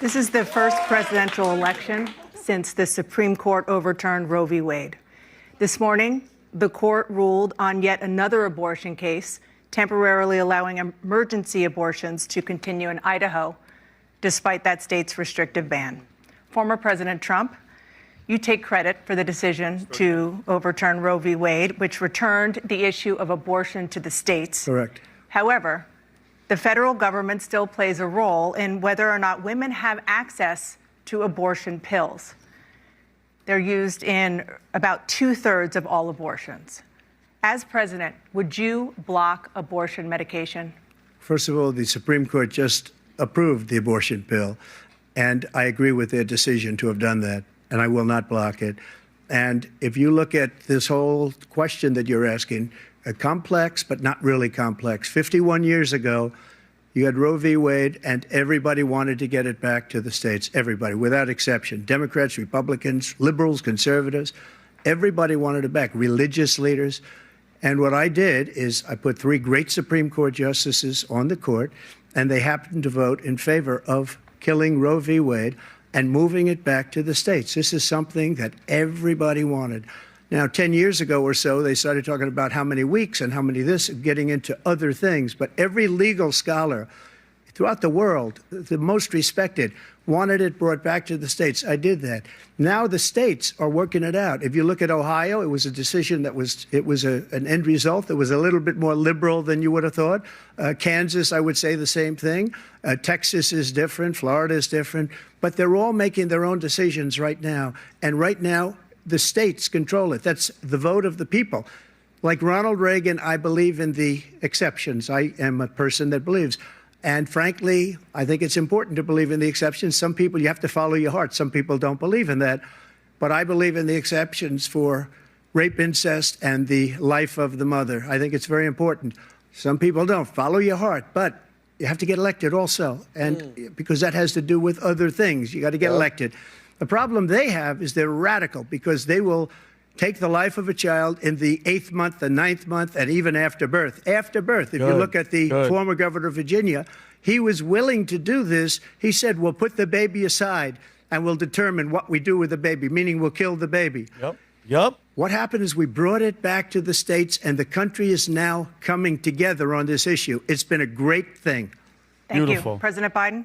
This is the first presidential election since the Supreme Court overturned Roe v. Wade. This morning, the court ruled on yet another abortion case, temporarily allowing emergency abortions to continue in Idaho, despite that state's restrictive ban. Former President Trump, you take credit for the decision to overturn Roe v. Wade, which returned the issue of abortion to the states. Correct. However, the federal government still plays a role in whether or not women have access to abortion pills. They're used in about 2/3 of all abortions. As president, would you block abortion medication? First of all, the Supreme Court just approved the abortion pill, and I agree with their decision to have done that, and I will not block it. And if you look at this whole question that you're asking, complex but not really complex. 51 years ago, you had Roe v. Wade, and everybody wanted to get it back to the states. Everybody, without exception. Democrats, Republicans, liberals, conservatives. Everybody wanted it back. Religious leaders. And what I did is I put 3 great Supreme Court justices on the court, and they happened to vote in favor of killing Roe v. Wade and moving it back to the states. This is something that everybody wanted. Now, 10 years ago or so, they started talking about how many weeks and how many this, getting into other things. But every legal scholar throughout the world, the most respected, wanted it brought back to the states. I did that. Now the states are working it out. If you look at Ohio, it was a decision that was an end result that was a little bit more liberal than you would have thought. Kansas, I would say the same thing. Texas is different. Florida is different. But they're all making their own decisions right now. And right now, the states control it. That's the vote of the people. Like Ronald Reagan, I believe in the exceptions. I am a person that believes. And frankly, I think it's important to believe in the exceptions. Some people, you have to follow your heart. Some people don't believe in that. But I believe in the exceptions for rape, incest, and the life of the mother. I think it's very important. Some people don't. Follow your heart. But you have to get elected also. And because that has to do with other things. You got to get elected. The problem they have is they're radical because they will take the life of a child in the 8th month, the 9th month, and even after birth. After birth, if you look at the former governor of Virginia, he was willing to do this. He said, we'll put the baby aside and we'll determine what we do with the baby, meaning we'll kill the baby. Yep. What happened is we brought it back to the states, and the country is now coming together on this issue. It's been a great thing. Thank you. President Biden?